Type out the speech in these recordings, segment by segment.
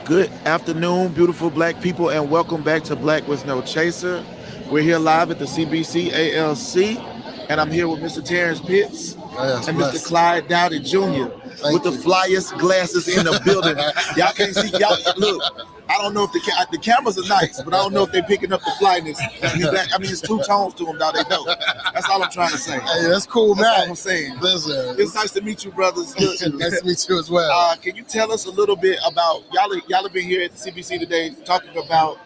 Good afternoon, beautiful black people, and welcome back to Black with No Chaser. We're here live at the CBC ALC, and I'm here with Mr. Terrance Pitts and Mr. Clyde Doughty Jr. with the flyest glasses in the building. Y'all can't see, y'all look. I don't know if the cameras are nice, but I don't know if they're picking up the flyness. I mean, it's two tones to them, dog. They know. That's all I'm trying to say. Hey, that's cool, man. That's all I'm saying. Listen, it's nice to meet you, brothers. Nice to meet you as well. Can you tell us a little bit about y'all have been here at the CBC today talking about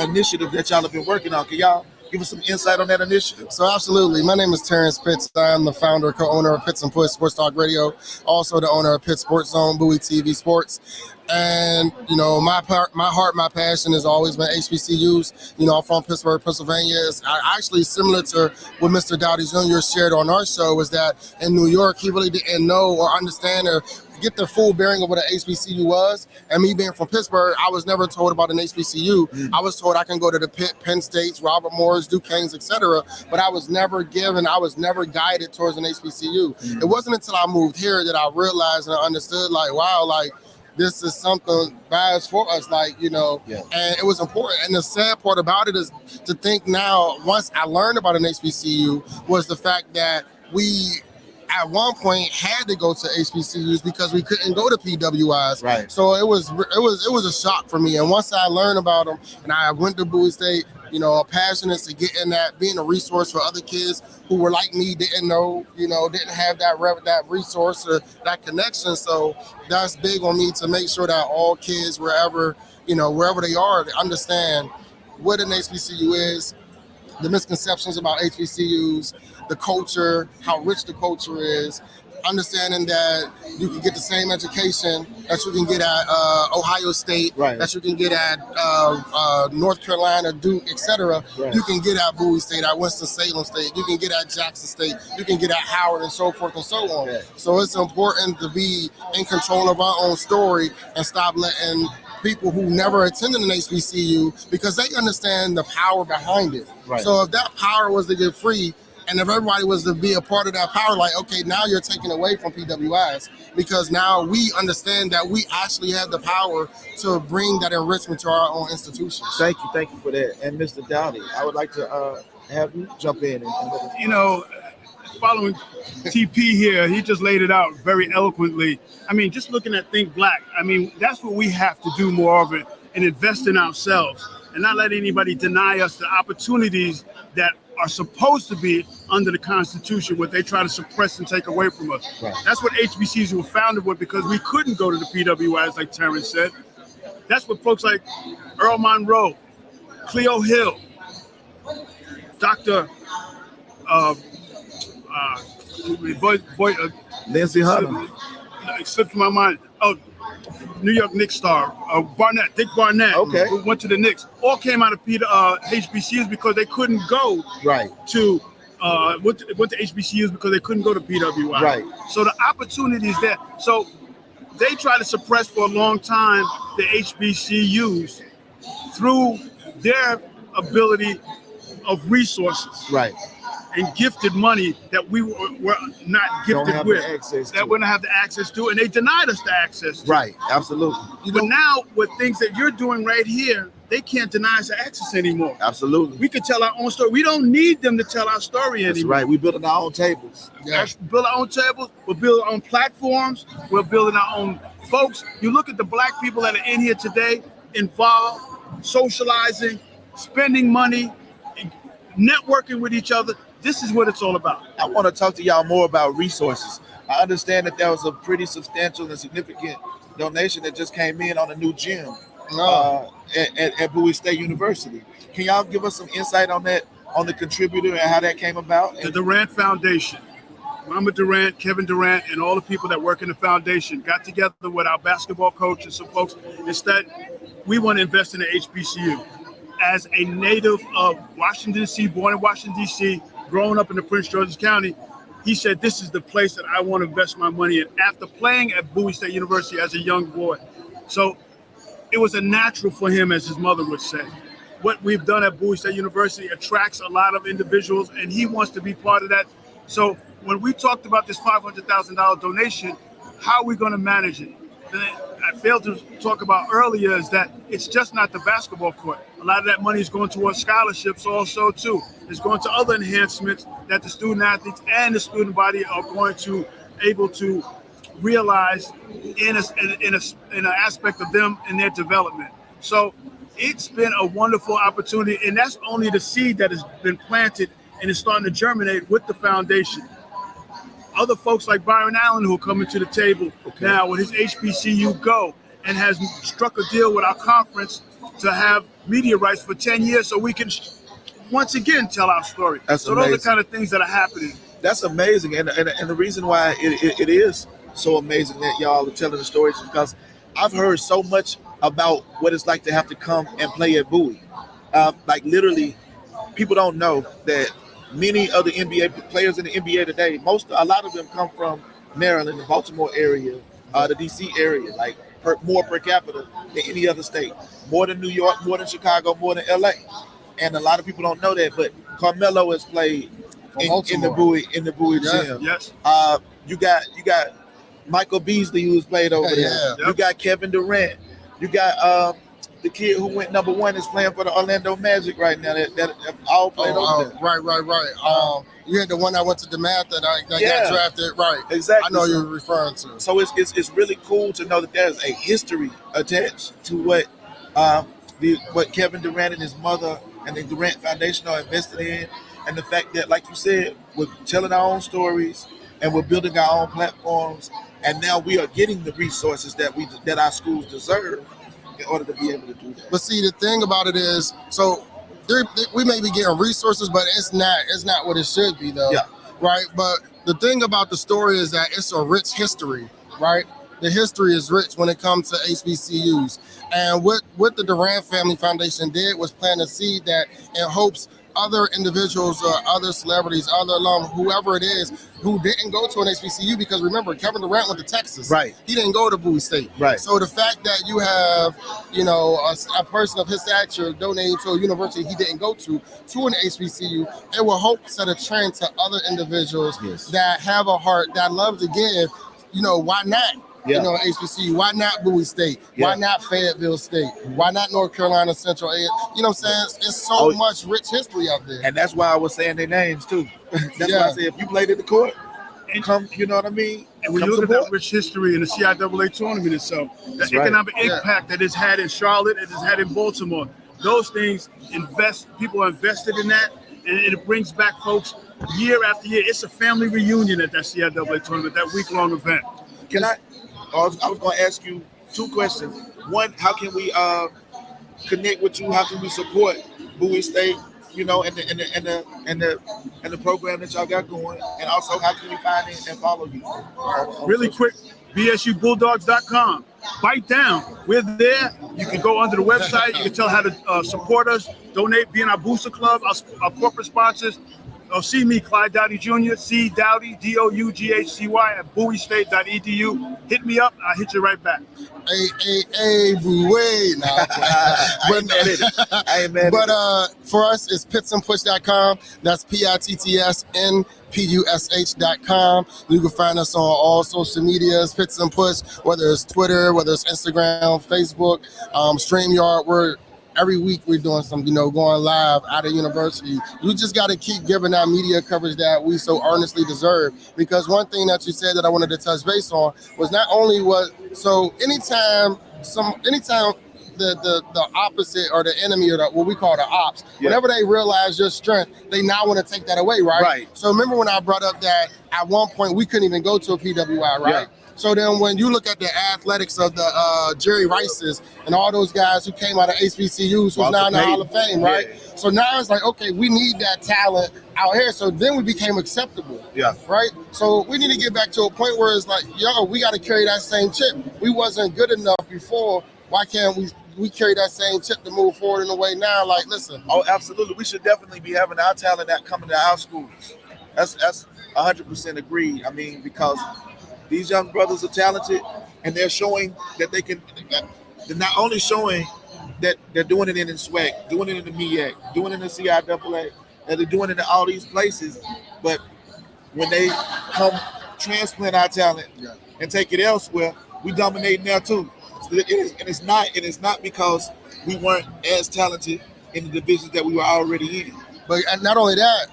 initiative that y'all have been working on. Can y'all give us some insight on that initiative? So absolutely. My name is Terrance Pitts. I'm the founder, co-owner of Pitts and Push Sports Talk Radio, also the owner of Pitt Sports Zone, Bowie TV Sports. And, you know, my heart, my passion has always been HBCUs. You know, I'm from Pittsburgh, Pennsylvania. It's actually similar to what Mr. Doughty Jr. shared on our show, is that in New York, he really didn't know or understand or get the full bearing of what an HBCU was. And me being from Pittsburgh, I was never told about an HBCU. I was told I can go to the Pitt, Penn States, Robert Morris, Duquesne's, etc. But I was never guided towards an HBCU. It wasn't until I moved here that I realized and I understood, like, wow, like, this is something bad for us, like, you know, and it was important. And the sad part about it is to think now, once I learned about an HBCU, was the fact that we, at one point, had to go to HBCUs because we couldn't go to PWIs. Right. So it was a shock for me. And once I learned about them, and I went to Bowie State, you know, a passionate to get in that, being a resource for other kids who were like me, didn't know, you know, didn't have that resource or that connection. So that's big on me to make sure that all kids, wherever they are, they understand what an HBCU is, the misconceptions about HBCUs, the culture, how rich the culture is, understanding that you can get the same education that you can get at Ohio State, that you can get at North Carolina, Duke, etc. You can get at Bowie State, at Winston-Salem State, you can get at Jackson State, you can get at Howard, and so forth and so on. So it's important to be in control of our own story and stop letting people who never attended an HBCU, because they understand the power behind it. So if that power was to get free, and if everybody was to be a part of that power, like, okay, now you're taking away from PWIs, because now we understand that we actually have the power to bring that enrichment to our own institutions. Thank you for that. And Mr. Doughty, I would like to have you jump in. You know, following TP here, he just laid it out very eloquently. I mean, just looking at Think Black, I mean, that's what we have to do more of it, and invest in ourselves and not let anybody deny us the opportunities that are supposed to be under the Constitution, what they try to suppress and take away from us. That's what HBCUs were founded with, because we couldn't go to the PWIs, like Terrance said. That's what folks like Earl Monroe, Cleo Hill, Dr. Lindsey Hunter. It slipped my mind. Oh, New York Knicks star, Dick Barnett, who went to the Knicks, all came out of HBCUs because they couldn't go to went to HBCUs because they couldn't go to PWI. So the opportunity is there. So they try to suppress for a long time the HBCUs through their ability of resources. And gifted money that we were not gifted with, that we don't have the access to, and they denied us the access to. Absolutely. But now, with things that you're doing right here, they can't deny us the access anymore. Absolutely. We can tell our own story. We don't need them to tell our story anymore. That's right. We're building our own tables. Build our own tables. We're building our own platforms. We're building our own folks. You look at the black people that are in here today, involved, socializing, spending money, networking with each other. This is what it's all about. I want to talk to y'all more about resources. I understand that there was a pretty substantial and significant donation that just came in on a new gym at Bowie State University. Can y'all give us some insight on that, on the contributor and how that came about? The Durant Foundation. Mama Durant, Kevin Durant, and all the people that work in the foundation got together with our basketball coach and some folks. Instead, we want to invest in the HBCU. As a native of Washington, D.C., born in Washington, D.C., growing up in the Prince George's County, he said, this is the place that I want to invest my money in, after playing at Bowie State University as a young boy. So it was a natural for him, as his mother would say. What we've done at Bowie State University attracts a lot of individuals, and he wants to be part of that. So when we talked about this $500,000 donation, how are we going to manage it? I failed to talk about earlier is that it's just not the basketball court. A lot of that money is going towards scholarships also too. It's going to other enhancements that the student athletes and the student body are going to able to realize in an aspect of them in their development. So it's been a wonderful opportunity, and that's only the seed that has been planted and is starting to germinate with the foundation. Other folks like Byron Allen who are coming to the table now with his HBCU Go and has struck a deal with our conference to have media rights for 10 years so we can once again tell our story. That's so amazing. Those are the kind of things that are happening. That's amazing. And the reason why it is so amazing that y'all are telling the stories is because I've heard so much about what it's like to have to come and play at Bowie. Like literally, people don't know that many of the NBA players in the NBA today, a lot of them come from Maryland, the Baltimore area, the DC area, like more per capita than any other state, more than New York, more than Chicago, more than LA. And a lot of people don't know that, but Carmelo has played in the Bowie gym. Yes. You got Michael Beasley who's played over there. Yeah. You got Kevin Durant. You got the kid who went #1 is playing for the Orlando Magic right now. That all played over there. Right. You had the one that went to DeMatha that got drafted. Right. Exactly. I know you're referring to. So it's really cool to know that there's a history attached to what Kevin Durant and his mother and the Durant Foundation are invested in, and the fact that, like you said, we're telling our own stories and we're building our own platforms, and now we are getting the resources that our schools deserve in order to be able to do that. But see, the thing about it is, so we may be getting resources, but it's not what it should be, though. Yeah. Right. But the thing about the story is that it's a rich history, right? The history is rich when it comes to HBCUs. And what the Durant Family Foundation did was plant a seed that in hopes other individuals or other celebrities, other alum, whoever it is, who didn't go to an HBCU, because remember, Kevin Durant went to Texas. Right. He didn't go to Bowie State. Right. So the fact that you have, a person of his stature donating to a university he didn't go to an HBCU, it will hope set a trend to other individuals that have a heart that loves to give. Why not? Yeah. HBCU. Why not Bowie State? Yeah. Why not Fayetteville State? Why not North Carolina Central? You know what I'm saying? It's so much rich history out there. And that's why I was saying their names too. That's why I said if you played at the court, come, you know what I mean? And when you look at that rich history in the CIAA tournament itself, the economic impact that it's had in Charlotte, it has had in Baltimore, those things people are invested in that, and it brings back folks year after year. It's a family reunion at that CIAA tournament, that week-long event. I was going to ask you two questions. One, how can we connect with you? How can we support Bowie State? And the program that y'all got going, and also how can we find it and follow you? Really quick, bsubulldogs.com. Bite down. We're there. You can go under the website. You can tell how to support us, donate, be in our booster club, our corporate sponsors. See me, Clyde Doughty Jr., C. Doughty, DOUGHCY at bowiestate.edu. Hit me up, I'll hit you right back. Bowie. But for us, it's pitsandpush.com. That's PITTSNPUSH.com. You can find us on all social medias, Pits and Push, whether it's Twitter, whether it's Instagram, Facebook, StreamYard. We're every week we're doing some, going live out of university. We just got to keep giving that media coverage that we so earnestly deserve. Because one thing that you said that I wanted to touch base on was not only anytime the opposite or the enemy or what we call the ops, whenever they realize your strength, they now want to take that away, right? Right. So remember when I brought up that at one point we couldn't even go to a PWI, right? Yeah. So then when you look at the athletics of the Jerry Rices and all those guys who came out of HBCUs who's now in the Hall of Fame, right? Yeah. So now it's like, okay, we need that talent out here. So then we became acceptable, right? So we need to get back to a point where it's like, we got to carry that same chip. We wasn't good enough before. Why can't we carry that same chip to move forward in a way now? Like, listen. Oh, absolutely. We should definitely be having our talent that coming to our schools. That's 100% agreed. I mean, because these young brothers are talented, and they're showing that they can. They're not only showing that they're doing it in SWAC, doing it in the MEAC, doing it in the CIAA, and they're doing it in all these places. But when they come transplant our talent and take it elsewhere, we dominate now too. it's not because we weren't as talented in the divisions that we were already in. But not only that,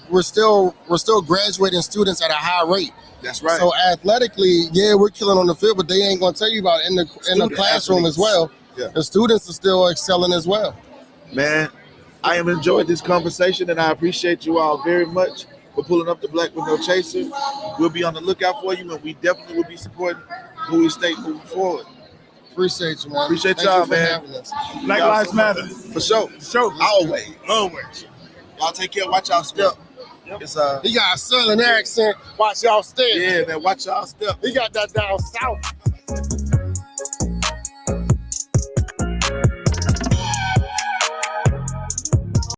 we're still graduating students at a high rate. That's right. So athletically, yeah, we're killing on the field, but they ain't gonna tell you about it in the classroom athletes. As well. Yeah. The students are still excelling as well. Man, I have enjoyed this conversation, and I appreciate you all very much for pulling up the Black with No Chaser. We'll be on the lookout for you, and we definitely will be supporting Bowie State moving forward. Appreciate you, man. Appreciate y'all, man. Black Lives Matter. For sure. Always. Y'all take care. Watch y'all step. Yep. He got a southern accent. Watch y'all step. Yeah, man. Watch y'all step. He got that down south.